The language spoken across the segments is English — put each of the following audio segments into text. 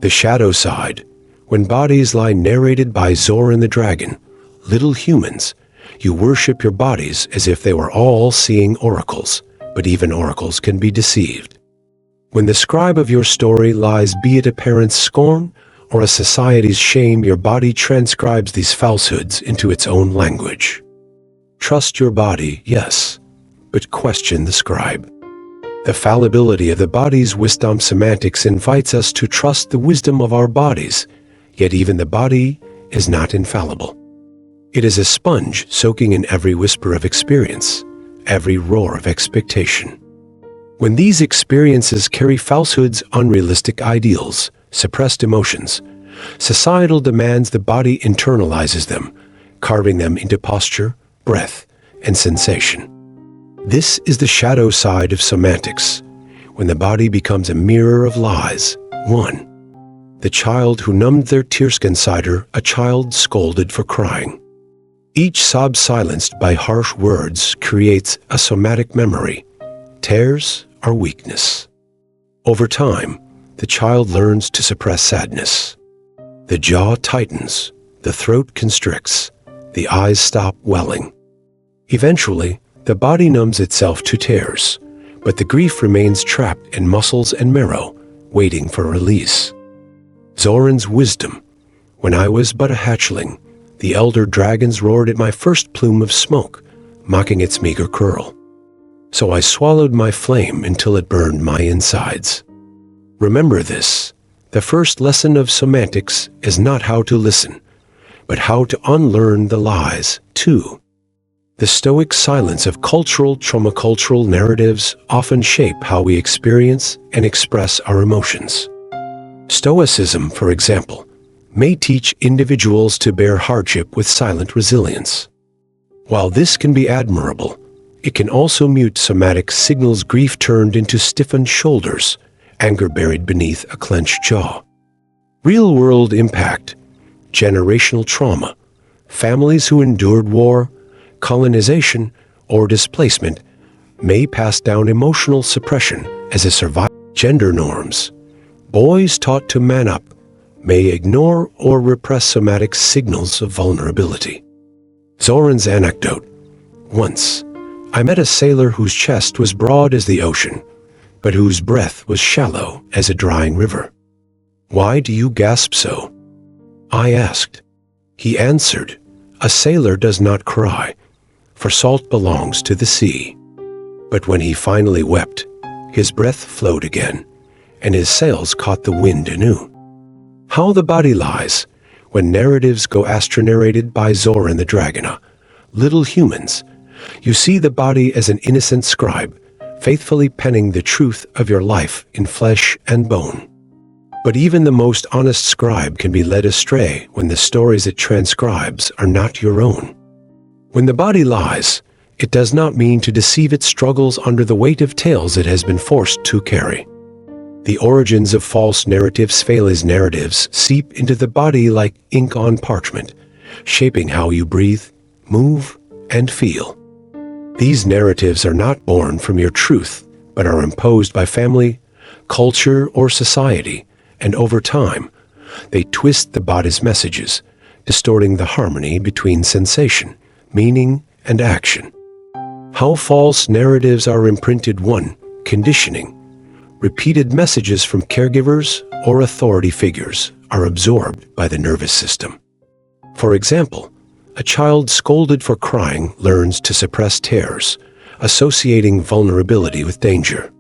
The shadow side. When bodies lie, narrated by Zoran the Dragon. Little humans, you worship your bodies as if they were all-seeing oracles, but even oracles can be deceived. When the scribe of your story lies, be it a parent's scorn or a society's shame, your body transcribes these falsehoods into its own language. Trust your body, yes, but question the scribe. The fallibility of the body's wisdom. Somantics invites us to trust the wisdom of our bodies, yet even the body is not infallible. It is a sponge soaking in every whisper of experience, every roar of expectation. When these experiences carry falsehoods, unrealistic ideals, suppressed emotions, societal demands, the body internalizes them, carving them into posture, breath, and sensation. This is the shadow side of somantics, when the body becomes a mirror of lies. 1. The child who numbed their tearskin cider, a child scolded for crying. Each sob silenced by harsh words creates a somatic memory. Tears are weakness. Over time, the child learns to suppress sadness. The jaw tightens, the throat constricts, the eyes stop welling. Eventually, the body numbs itself to tears, but the grief remains trapped in muscles and marrow, waiting for release. Zoran's wisdom. When I was but a hatchling, the elder dragons roared at my first plume of smoke, mocking its meager curl. So I swallowed my flame until it burned my insides. Remember this, the first lesson of somantics is not how to listen, but how to unlearn the lies. 2. The stoic silence of cultural trauma. Cultural narratives often shape how we experience and express our emotions. Stoicism, for example, may teach individuals to bear hardship with silent resilience. While this can be admirable, it can also mute somatic signals. Grief turned into stiffened shoulders, anger buried beneath a clenched jaw. Real-world impact, generational trauma, families who endured war, colonization, or displacement may pass down emotional suppression as a survival. Gender norms, boys taught to man up, may ignore or repress somatic signals of vulnerability. Zoran's anecdote. Once, I met a sailor whose chest was broad as the ocean, but whose breath was shallow as a drying river. Why do you gasp so? I asked. He answered, a sailor does not cry, for salt belongs to the sea. But when he finally wept, his breath flowed again, and his sails caught the wind anew. How the body lies when narratives go astronarrated by Zoran the Dragon. Little humans, you see the body as an innocent scribe, faithfully penning the truth of your life in flesh and bone. But even the most honest scribe can be led astray when the stories it transcribes are not your own. When the body lies, it does not mean to deceive. It struggles under the weight of tales it has been forced to carry. The origins of false narratives fail as narratives seep into the body like ink on parchment, shaping how you breathe, move, and feel. These narratives are not born from your truth, but are imposed by family, culture, or society, and over time, they twist the body's messages, distorting the harmony between sensation, meaning, and action. How false narratives are imprinted. 1. Conditioning. Repeated messages from caregivers or authority figures are absorbed by the nervous system. For example, a child scolded for crying learns to suppress tears, associating vulnerability with danger.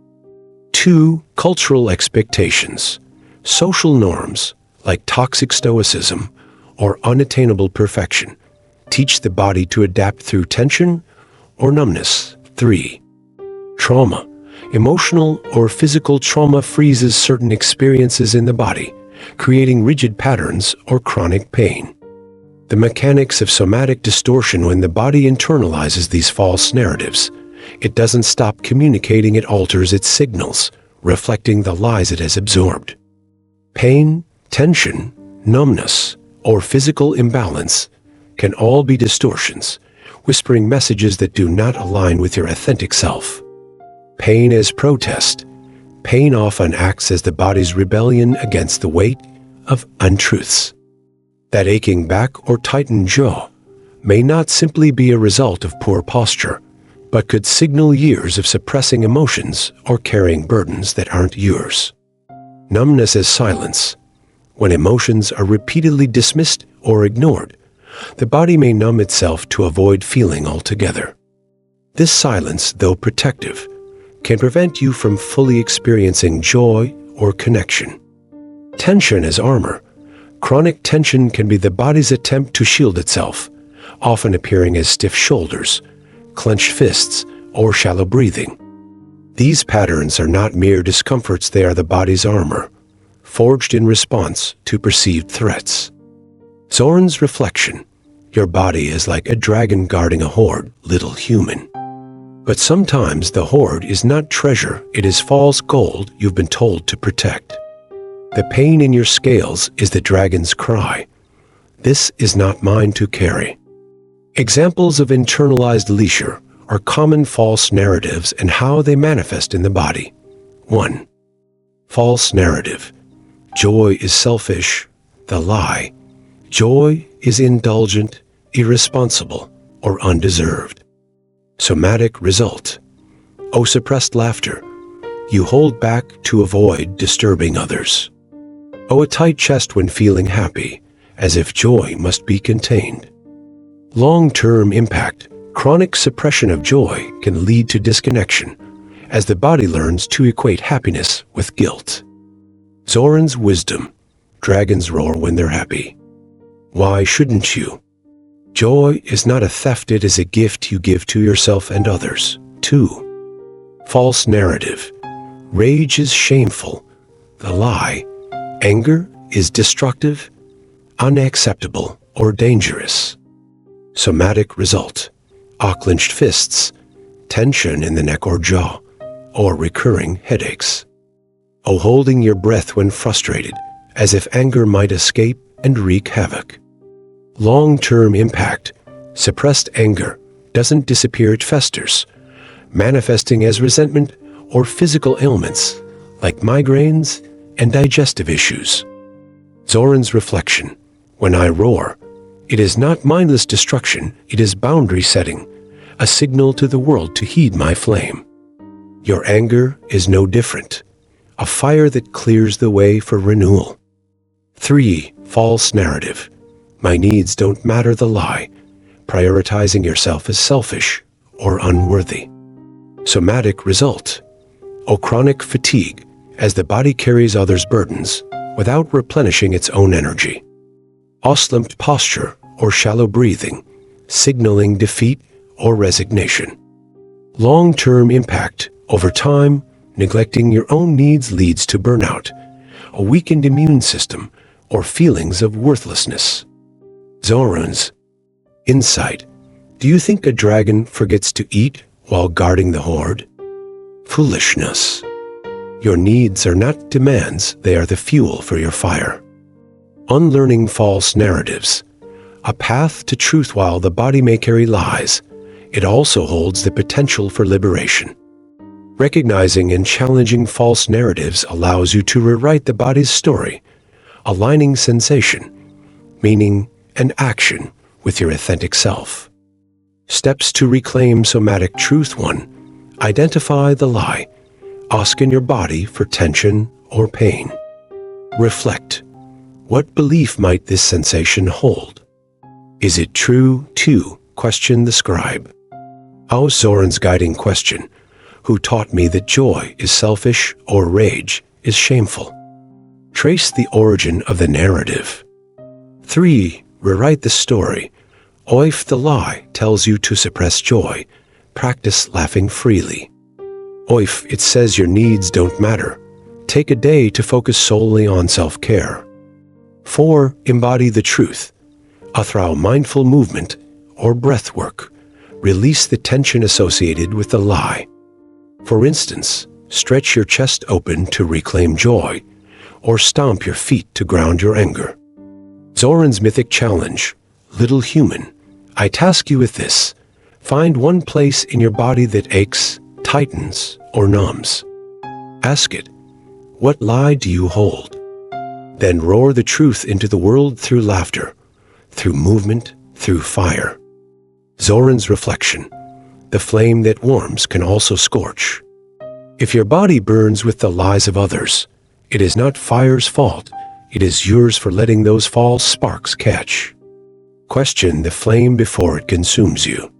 2. Cultural expectations. Social norms, like toxic stoicism or unattainable perfection, teach the body to adapt through tension or numbness. 3. Trauma. Emotional or physical trauma freezes certain experiences in the body, creating rigid patterns or chronic pain. The mechanics of somatic distortion. When the body internalizes these false narratives, it doesn't stop communicating, it alters its signals, reflecting the lies it has absorbed. Pain, tension, numbness, or physical imbalance can all be distortions, whispering messages that do not align with your authentic self. Pain as protest. Pain often acts as the body's rebellion against the weight, of untruths. That aching back or tightened jaw may not simply be a result of poor posture, but could signal years of suppressing emotions or carrying burdens that aren't yours. Numbness is silence. When emotions are repeatedly dismissed or ignored, the body may numb itself to avoid feeling altogether. This silence, though protective, can prevent you from fully experiencing joy or connection. Tension is armor. Chronic tension can be the body's attempt to shield itself, often appearing as stiff shoulders, clenched fists, or shallow breathing. These patterns are not mere discomforts, they are the body's armor, forged in response to perceived threats. Zoran's reflection: your body is like a dragon guarding a hoard, little human. But sometimes the hoard is not treasure, it is false gold you've been told to protect. The pain in your scales is the dragon's cry. This is not mine to carry. Examples of internalized leisure are common false narratives and how they manifest in the body. 1. False narrative. Joy is selfish. The lie. Joy is indulgent, irresponsible, or undeserved. Somatic result. Suppressed laughter. You hold back to avoid disturbing others. A tight chest when feeling happy, as if joy must be contained. Long-term impact. Chronic suppression of joy can lead to disconnection, as the body learns to equate happiness with guilt. Zoran's wisdom. Dragons roar when they're happy. Why shouldn't you? Joy is not a theft, it is a gift you give to yourself and others. 2. False narrative. Rage is shameful. The lie. Anger is destructive, unacceptable, or dangerous. Somatic result. Clenched fists, tension in the neck or jaw, or recurring headaches. Holding your breath when frustrated, as if anger might escape and wreak havoc. Long-term impact. Suppressed anger doesn't disappear, it festers, manifesting as resentment or physical ailments like migraines and digestive issues. Zoran's reflection. When I roar, it is not mindless destruction, it is boundary setting, a signal to the world to heed my flame. Your anger is no different, a fire that clears the way for renewal. 3. False narrative. My needs don't matter, the lie, prioritizing yourself as selfish or unworthy. Somatic result. Chronic fatigue, as the body carries others' burdens without replenishing its own energy. Slumped posture or shallow breathing, signaling defeat or resignation. Long-term impact. Over time, neglecting your own needs leads to burnout, a weakened immune system, or feelings of worthlessness. Zoran's insight. Do you think a dragon forgets to eat while guarding the hoard? Foolishness. Your needs are not demands, they are the fuel for your fire. Unlearning false narratives. A path to truth. While the body may carry lies, it also holds the potential for liberation. Recognizing and challenging false narratives allows you to rewrite the body's story, aligning sensation, meaning, and action with your authentic self. Steps to reclaim somatic truth. 1. Identify the lie. Ask in your body for tension or pain. Reflect. What belief might this sensation hold? Is it true? 2. Question the scribe. Zoran's guiding question. Who taught me that joy is selfish or rage is shameful? Trace the origin of the narrative. 3. Rewrite the story. If the lie tells you to suppress joy, practice laughing freely. If it says your needs don't matter, take a day to focus solely on self-care. 4. Embody the truth. Through mindful movement or breath work, release the tension associated with the lie. For instance, stretch your chest open to reclaim joy, or stomp your feet to ground your anger. Zoran's mythic challenge. Little human, I task you with this. Find one place in your body that aches, tightens, or numbs. Ask it, what lie do you hold? Then roar the truth into the world through laughter, through movement, through fire. Zoran's reflection. The flame that warms can also scorch. If your body burns with the lies of others, it is not fire's fault. It is yours for letting those false sparks catch. Question the flame before it consumes you.